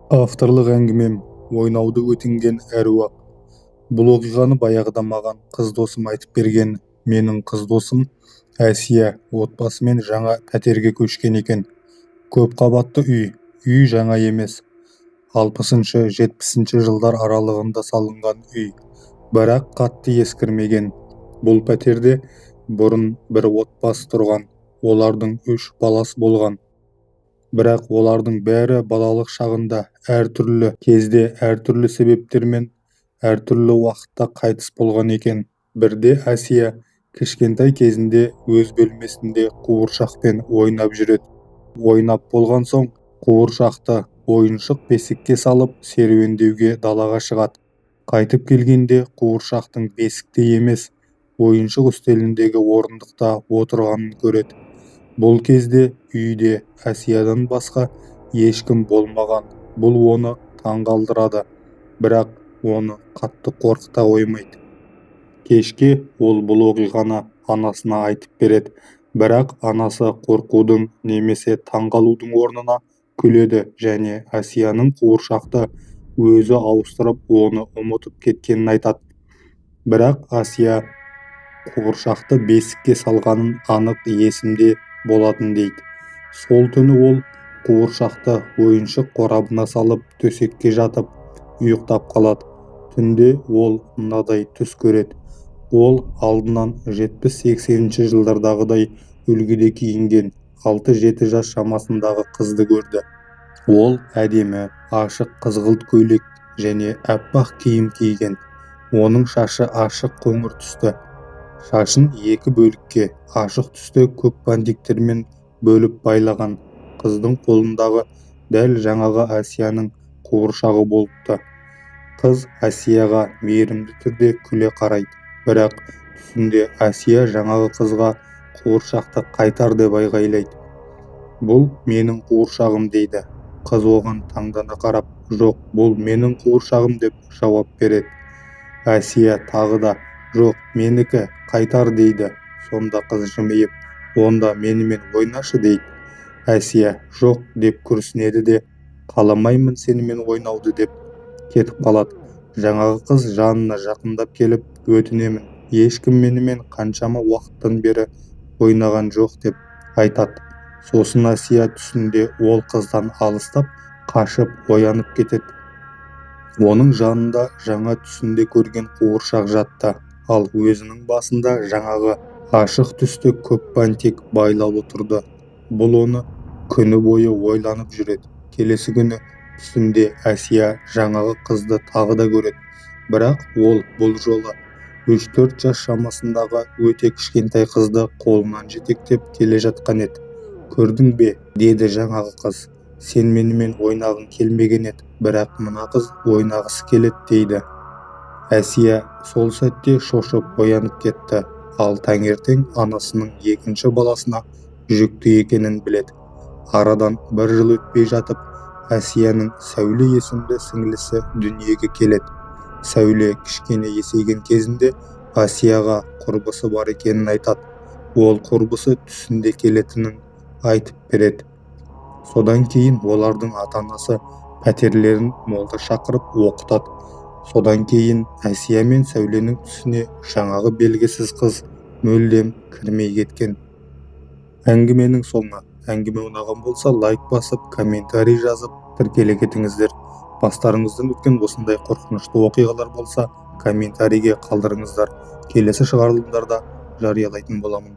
Авторлық әңгімем ойнауды өтінген әруақ. Бұл оқиғаны баяғыда маған қыз досым айтып берген. Менің қыз досым Әсия отбасымен жаңа пәтерге көшкен екен. Көп қабатты үй жаңа емес. 60-70 жылдар аралығында салынған үй. Бірақ қатты ескірмеген. Бұл пәтерде бұрын бір отбасы тұрған. Олардың 3 баласы болған. Бірақ олардың бәрі балалық шағында әртүрлі кезде әртүрлі себептермен әртүрлі уақытта қайтыс болған екен. Бірде Әсия кішкентай кезінде өз бөлмесінде қуыршақпен ойнап жүреді. Ойнап болған соң қуыршақты ойыншық бесікке салып серуендеуге далаға шығады. Қайтып келгенде қуыршақтың бесікте емес, ойыншық үстеліндегі орындықта отырғанын көреді. Бұл кезде үйде Әсиядан басқа ешкім болмаған. Бұл оны таңғалдырады, бірақ оны қатты қорқыта қоймайды. Кешке ол бұл оқиғаны анасына айтып береді, бірақ анасы қорқудың немесе таңғалудың орнына күледі және Әсияның қуыршақты өзі ауыстырып, оны ұмытып кеткенін айтады. Бірақ Әсия қуыршақты бесікке салғанын анық есімде болатын дейді. Сол түні ол қуыршақты ойыншық қорабына салып төсекке жатып ұйықтап қалады. Түнде ол мынадай түс көреді. Ол алдынан 70-80 жылдардағыдай үлгіде киінген 6-7 жас шамасындағы қызды көрді. Ол әдемі, ашық қызғылт көйлек және аппақ киім киген. Оның шашы ашық қоңыр түсті. Шашын 2 бөлікке ашық түсті көк бантиктермен бөліп байлаған. Қыздың қолындағы дәл жаңағы Әсияның қуыршағы болыпты. Қыз Әсияға мейірімді түрде күле қарайды, бірақ түсінде Әсия жаңағы қызға қуыршақты қайтар деп айғайлайды. Бұл менің қуыршағым дейді. Қыз оған таңдана қарап, жоқ, бұл менің қуыршағым деп жауап береді. Әсия тағы да, жоқ, менікі, қайтар дейді. Сонда қыз жымиып, онда менімен ойнашы дейді. Әсия жоқ деп күрсінеді де, қаламаймын сенімен ойнауды деп кетіп қалады. Жаңағы қыз жанына жақындап келіп, өтінемін, ешкім менімен қаншама уақыттан бері ойнаған жоқ деп айтады. Сосын Әсия түсінде ол қыздан алыстап, қашып оянып кетеді. Оның жанында жаңа түсінде көрген қуыршақ жатты, ал өзінің басында жаңағы ашық түсті көк бантик байлаулы тұрды. Бұл оны күні бойы ойланып жүреді. Келесі күні түсінде Әсия жаңағы қызды тағы да көреді. Бірақ ол бұл жолы 3-4 жас шамасындағы өте кішкентай қызды қолынан жетектеп келе жатқан еді. Көрдің бе, деді жаңағы қыз, сен менімен ойнағың келмеген еді, бірақ мына қыз ойнағысы келеді дейді. Әсия сол сәтте шошып оянып кетті, ал таңертең анасының 2-ші баласына жүкті екенін біледі. Арадан 1 жыл өтпей жатып, Әсияның Сәуле есімді сіңлісі дүниеге келеді. Сәуле кішкене есейген кезінде Әсияға құрбысы бар екенін айтады. Ол құрбысы түсінде келетінін айтып береді. Содан кейін олардың ата-анасы пәтерлерін молда шақырып оқытады. Содан кейін Әсия мен Сәуленің түсіне жаңағы белгісіз қыз мүлдем кірмей кеткен. Әңгіменің соңы. Әңгіме ұнаған болса, лайк басып, комментарий жазып, тіркеле кетіңіздер. Бастарыңыздан өткен осындай қорқынышты оқиғалар болса, комментарийге қалдырыңыздар. Келесі шығарылымдарда жариялайтын боламын.